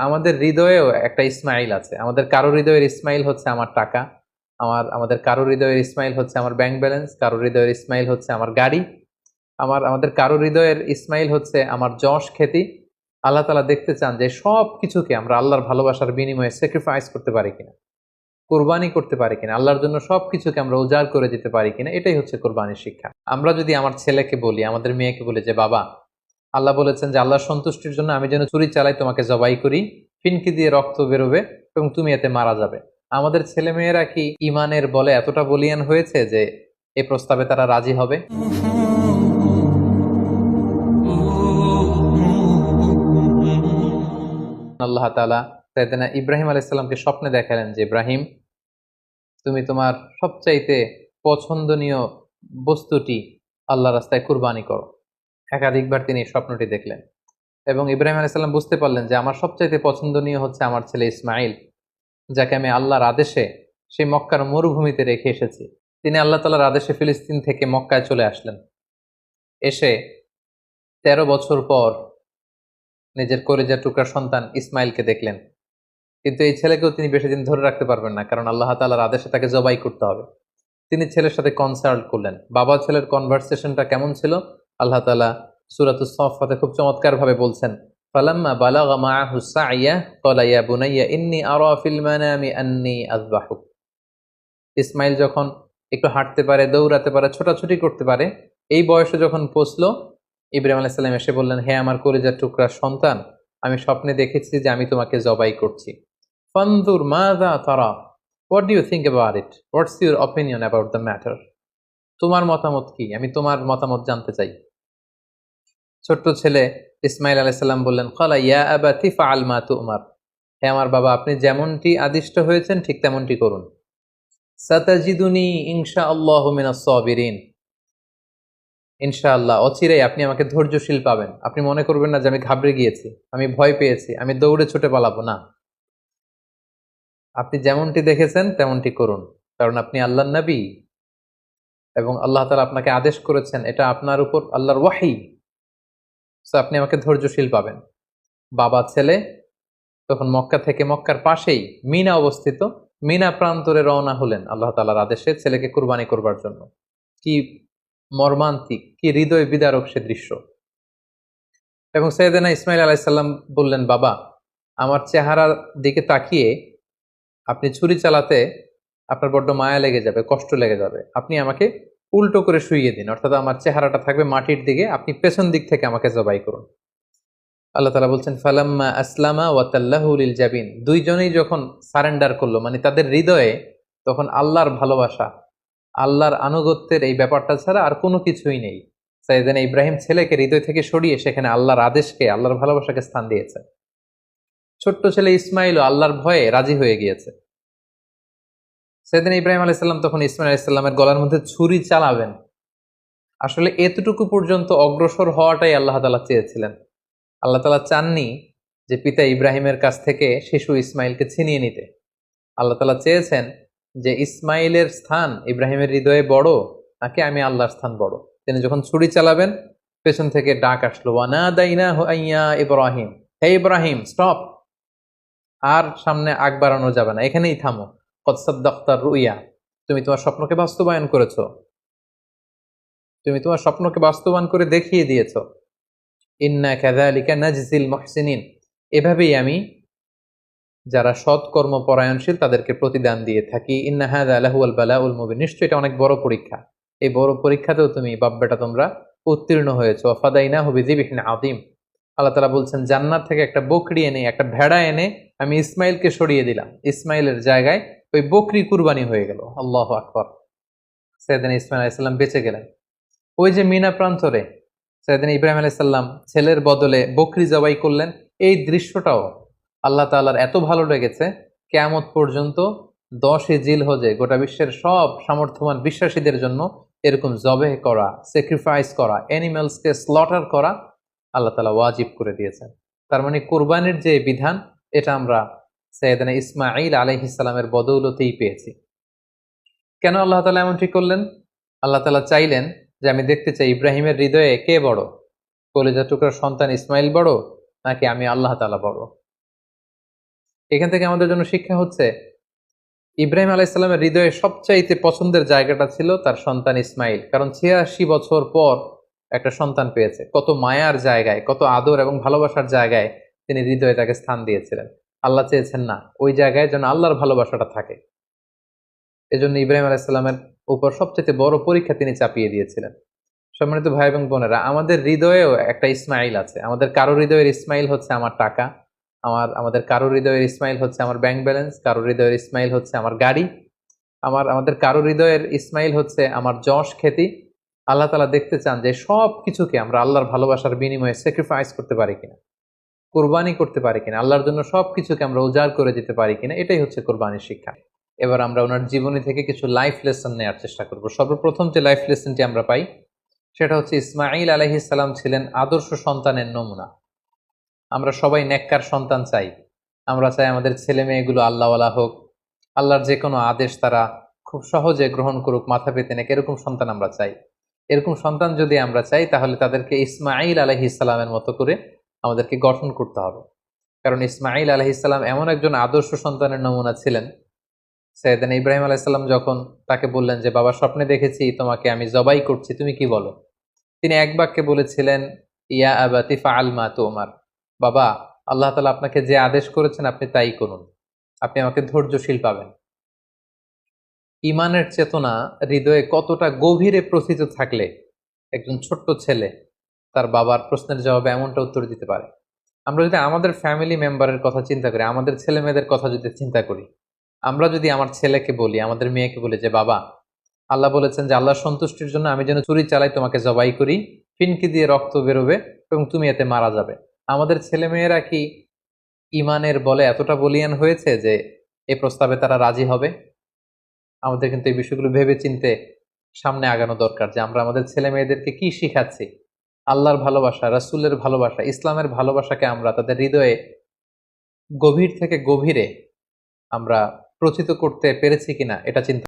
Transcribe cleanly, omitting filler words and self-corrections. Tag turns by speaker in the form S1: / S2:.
S1: আমাদের হৃদয়েও একটা ইসমাইল আছে। আমাদের কারো হৃদয়ের ইসমাইল হচ্ছে আমার টাকা, আমাদের কারো হৃদয়ের ইসমাইল হচ্ছে আমার ব্যাংক ব্যালেন্স, কারো হৃদয়ের ইসমাইল হচ্ছে আমার গাড়ি, আমাদের কারো হৃদয়ের ইসমাইল হচ্ছে আমার যশ খ্যাতি। আল্লাহ তাআলা দেখতে চান যে সব কিছুকে আমরা আল্লাহর ভালোবাসার বিনিময়ে স্যাক্রিফাইস করতে পারি কিনা, কোরবানি করতে পারি কিনা, আল্লাহর জন্য সবকিছুকে আমরা উজাড় করে দিতে পারি কিনা। এটাই হচ্ছে কোরবানির শিক্ষা। আমরা যদি আমার ছেলেকে বলি, আমাদের মেয়েকে বলি যে বাবা, আল্লাহ বলেছেন যে আল্লাহর সন্তুষ্টির জন্য আমি যেন ছুরি চালাই, তোমাকে জবাই করি, ফিনকি দিয়ে রক্ত বেরোবে এবং তুমি এতে মারা যাবে। আমাদের ছেলে মেয়েরা কি ইমানের বলে এতটা বলিয়ান হয়েছে যে এই প্রস্তাবে তারা রাজি হবে? আল্লাহ তাআলা সাইয়েদনা ইব্রাহিম আলাইহিস সালামকে স্বপ্নে দেখালেন যে ইব্রাহিম, তুমি তোমার সবচাইতে পছন্দনীয় বস্তুটি আল্লাহর রাস্তায় কুরবানি করো। একাধিকবার তিনি এই স্বপ্নটি দেখলেন এবং ইব্রাহিম আলাইহিস সালাম বুঝতে পারলেন যে আমার সবচাইতে পছন্দনীয় হচ্ছে আমার ছেলে ইসমাইল, যাকে আমি আল্লাহর আদেশে সেই মক্কার মরুভূমিতে রেখে এসেছি। তিনি আল্লাহ তাআলার আদেশে ফিলিস্তিন থেকে মক্কায় চলে আসলেন। এসে ১৩ বছর পর নিজের কলিজার টুকরা সন্তান ইসমাইলকে দেখলেন। কিন্তু এই ছেলেকেও তিনি বেশি দিন ধরে রাখতে পারবেন না, কারণ আল্লাহ তাআলার আদেশে তাকে জবাই করতে হবে। তিনি ছেলের সাথে কনসাল্ট করলেন। বাবা ছেলের কনভারসেশনটা কেমন ছিল আল্লাহ তাআলা সূরাতুস সাফফাতে খুব চমৎকার ভাবে বলছেন, ফালাম্মা বালাগা মাআহু সাইয়া ক্বালা ইয়া বুনাইয়া ইন্নী আরা ফিল মানামি আন্নী আযবাহুক। ইসমাইল যখন একটু হাঁটতে পারে, দৌড়াতে পারে, ছোটাছুটি করতে পারে, এই বয়সে যখন পৌঁছলো, ইব্রাহিম আলাইহিস সালাম এসে বললেন, হে আমার কলিজার টুকরা সন্তান, আমি স্বপ্নে দেখেছি যে আমি তোমাকে জবাই করছি। ফানজুর মাযা তারা, what do you think about it, what's your opinion about the matter, তোমার মতামত কি, আমি তোমার মতামত জানতে চাই। ছোট্ট ছেলে ইসমাইল আলাইহিস সালাম বললেন, ক্বালা ইয়া আবাতি ফাআল মা তু'মার, হে আমার বাবা, আপনি যেমনটি আদিষ্ট হয়েছেন ঠিক তেমনটি করুন। সাতাজিদুনি ইনশাআল্লাহু মিনাস সাবিরিন, ইনশাআল্লাহ অচিরেই আপনি আমাকে ধৈর্যশীল পাবেন। আপনি মনে করবেন না যে আমি ঘাবড়ে গিয়েছি, আমি ভয় পেয়েছি, আমি দৌড়ে ছুটে পালাবো না। আপনি যেমনটি দেখেছেন তেমনটি করুন, কারণ আপনি আল্লাহর নবী এবং আল্লাহ তাআলা আপনাকে আদেশ করেছেন, এটা আপনার উপর আল্লাহর ওয়াহী। সো আপনি আমাকে ধৈর্যশীল পাবেন। বাবা ছেলে তখন মক্কা থেকে, মক্কার পাশেই মিনা অবস্থিত, মিনা প্রান্তরে রওনা হলেন আল্লাহ তাআলার আদেশে ছেলেকে কুরবানি করবার জন্য। কি মর্মান্তিক, কি হৃদয় বিদারক সে দৃশ্য। এবং সাইয়েদনা ইসমাইল আলাইহিস সালাম বললেন, বাবা, আমার চেহারার দিকে তাকিয়ে আপনি ছুরি চালাতে আপনার বড্ড মায়া লেগে যাবে, কষ্ট লেগে যাবে। আপনি আমাকে উল্টো করে শুইয়ে দিন, অর্থাৎ আমার চেহারাটা থাকবে মাটির দিকে, আপনি পেছন দিক থেকে আমাকে জবাই করুন। আল্লাহ তাআলা বলছেন, ফালাম্মা আসলামা ওয়া তাল্লাহু লিল জাবিন, দুইজনেই যখন সারেন্ডার করলো, মানে তাদের হৃদয়ে তখন আল্লাহর ভালোবাসা, আল্লাহর আনুগত্যের এই ব্যাপারটা ছাড়া আর কোনো কিছুই নেই। সাইয়েদনা ইব্রাহিম ছেলেকে হৃদয় থেকে সরিয়ে সেখানে আল্লাহর আদেশকে, আল্লাহর ভালোবাসাকে স্থান দিয়েছে। ছোট্ট ছেলে ইসমাইলও আল্লাহর ভয়ে রাজি হয়ে গিয়েছে। সাইয়েদনা ইব্রাহিম আলাইহিস সালাম তখন ইসমাইল আলাইহিস সালামের গলার মধ্যে ছুরি চালাবেন। আসলে এতটুকু পর্যন্ত অগ্রসর হওয়াটাই আল্লাহ তাআলা চেয়েছিলেন। আল্লাহ তাআলা চাননি যে পিতা ইব্রাহিমের কাছ থেকে শিশু ইসমাইলকে ছিনিয়ে নিতে। আল্লাহ তাআলা চেয়েছেন যে ইসমাইলের স্থান ইব্রাহিমের হৃদয়ে বড় নাকি আমি আল্লাহর স্থান বড়। তিনি যখন ছুরি চালাবেন, পেছন থেকে ডাক আসলো, ওয়ানাদাইনাহু আইয়া ইব্রাহিম, হে ইব্রাহিম স্টপ, আর সামনে আগ বাড়ানো যাবে না, এখানেই থামো। কদ সাদ্দাকতা রুইয়া, তুমি তোমার স্বপ্নকে বাস্তবায়ন করেছো, তুমি তোমার স্বপ্নকে বাস্তবায়ন করে দেখিয়ে দিয়েছো। ইন্না কাযালিকা নাজজিল মুহসিনিন, এভাবেই আমি যারা সৎ কর্মপরায়ণশীল তাদেরকে প্রতিদান দিয়ে থাকি। ইন্না হাযা লাহুয়াল বালাউল মুবিন, নিশ্চয়ই এটা অনেক বড় পরীক্ষা। এই বড় পরীক্ষাতেও তুমি বাপ বেটা তোমরা উত্তীর্ণ হয়েছো। ফাদাইনাহু বিযিবহিন আযীম, আল্লাহ তাআলা বলছেন জান্নাত থেকে একটা বকরি এনে, একটা ভেড়া এনে আমি ইসমাইলকে সরিয়ে দিলাম। ইসমাইলের জায়গায় ওই বকরি কুরবানি হয়ে গেল। আল্লাহু আকবার। সাইয়েদনা ইসমাইল আলাইহিস সালাম বেঁচে গেলেন। ওই যে মিনা প্রান্তরে সাইয়েদনা ইব্রাহিম আলাইহিস সালাম ছেলের বদলে বকরি জবাই করলেন, এই দৃশ্যটাও আল্লাহ তাআলার এত ভালো লেগেছে, কিয়ামত পর্যন্ত 10 জিলহজে গোটা বিশ্বের সব সামর্থ্যবান বিশ্বাসীদের জন্য এরকম জবেহ করা, স্যাক্রিফাইস করা, অ্যানিমালসকে স্লটার করা আল্লাহ তাআলা ওয়াজিব করে দিয়েছেন। তার মানে কুরবানির যে বিধান, এটা আমরা সাইয়েদনা ইসমাঈল আলাইহিস সালামের বদৌলতেই পেয়েছি। কেন আল্লাহ তাআলা এমনটি করলেন? আল্লাহ তাআলা চাইলেন যে আমি দেখতে চাই ইব্রাহিমের হৃদয়ে কে বড়, কলিজার টুকরার সন্তান ইসমাইল বড় নাকি আমি আল্লাহ তাআলা বড়। এখান থেকে আমাদের জন্য শিক্ষা হচ্ছে, ইব্রাহিম আলাইহিসসালামের হৃদয়ে সবচাইতে পছন্দের জায়গাটা ছিল তার সন্তান ইসমাইল। কারণ ৮৬ বছর পর একটা সন্তান পেয়েছে। কত মায়ার জায়গায়, কত আদর এবং ভালোবাসার জায়গায় তিনি হৃদয়ে তাকে স্থান দিয়েছিলেন। আল্লাহ চেয়েছেন না, ওই জায়গায় যেন আল্লাহর ভালোবাসাটা থাকে। এজন্য ইব্রাহিম আলাইহিসসালামের উপর সবচেয়ে বড় পরীক্ষা তিনি চাপিয়ে দিয়েছিলেন। সম্মানিত ভাই এবং বোনেরা, আমাদের হৃদয়েও একটা ইসমাইল আছে। আমাদের কারো হৃদয়ের ইসমাইল হচ্ছে আমার টাকা, আমাদের কারো হৃদয়ের ইসমাইল হচ্ছে আমার ব্যাংক ব্যালেন্স, কারো হৃদয়ের ইসমাইল হচ্ছে আমার গাড়ি, আমাদের কারো হৃদয়ের ইসমাইল হচ্ছে আমার যশ খ্যাতি। আল্লাহ তাআলা দেখতে চান যে সব কিছুকে আমরা আল্লাহর ভালোবাসার বিনিময়ে স্যাক্রিফাইস করতে পারি কিনা, কোরবানি করতে পারি কিনা, আল্লাহর জন্য সবকিছুকে আমরা উজাড় করে দিতে পারি কিনা। এটাই হচ্ছে কোরবানির শিক্ষা। এবার আমরা ওনার জীবনী থেকে কিছু লাইফ লেসন নেওয়ার চেষ্টা করব। সর্বপ্রথম যে লাইফ লেসনটি আমরা পাই সেটা হচ্ছে, ইসমাঈল আলাইহিস সালাম ছিলেন আদর্শ সন্তানের নমুনা। আমরা সবাই নেককার সন্তান চাই। আমরা চাই আমাদের ছেলে মেয়েগুলো আল্লাহওয়ালা হোক, আল্লাহর যে কোনো আদেশ তারা খুব সহজে গ্রহণ করুক, মাথা পেতে নেক, এরকম সন্তান আমরা চাই। এরকম সন্তান যদি আমরা চাই, তাহলে তাদেরকে ইসমাঈল আলাইহিস সালামের মতো করে আমাদেরকে গঠন করতে হবে। কারণ ইসমাঈল আলাইহিস সালাম এমন একজন আদর্শ সন্তানের নমুনা ছিলেন। সাইয়েদনা ইব্রাহিম আলাইহিস সালাম যখন তাকে বললেন যে, বাবা স্বপ্নে দেখেছি তোমাকে আমি জবাই করছি, তুমি কি বলো? তিনি এক বাক্যে বলেছিলেন, ইয়া আবাতি ফাআল মা তুমার। বাবা, আল্লাহ তাআলা আপনাকে যে আদেশ করেছেন আপনি তাই করুন, আপনি আমাকে ধৈর্যশীল পাবেন। ঈমানের চেতনা হৃদয়ে কতটা গভীরে প্রথিত থাকলে একজন ছোট্ট ছেলে তার বাবার প্রশ্নের জবাবে এমনটা উত্তর দিতে পারে। আমরা যদি আমাদের ফ্যামিলি মেম্বারের কথা চিন্তা করি, আমাদের ছেলে মেয়েদের কথা যদি চিন্তা করি, আমরা যদি আমার ছেলেকে বলি, আমাদের মেয়েকে বলি যে, বাবা আল্লাহ বলেছেন যে আল্লাহর সন্তুষ্টির জন্য আমি যেন ছুরি চালাই, তোমাকে জবাই করি, ফিনকি দিয়ে রক্ত বেরোবে এবং তুমি এতে মারা যাবে। আমাদের ছেলে মেয়েরা কি ইমানের বলে এতটা বলিয়ান হয়েছে যে এই প্রস্তাবে তারা রাজি হবে? আমাদের কিন্তু এই বিষয়গুলো ভেবে চিনতে সামনে আগানো দরকার, যে আমরা আমাদের ছেলে মেয়েদেরকে কি শিখাচ্ছি। আল্লাহর ভালোবাসা, রাসূলের ভালোবাসা, ইসলামের ভালোবাসাকে আমরা তাদের হৃদয়ে গভীর থেকে গভীরে আমরা প্রচিত করতে পেরেছি কিনা, এটা চিন্তা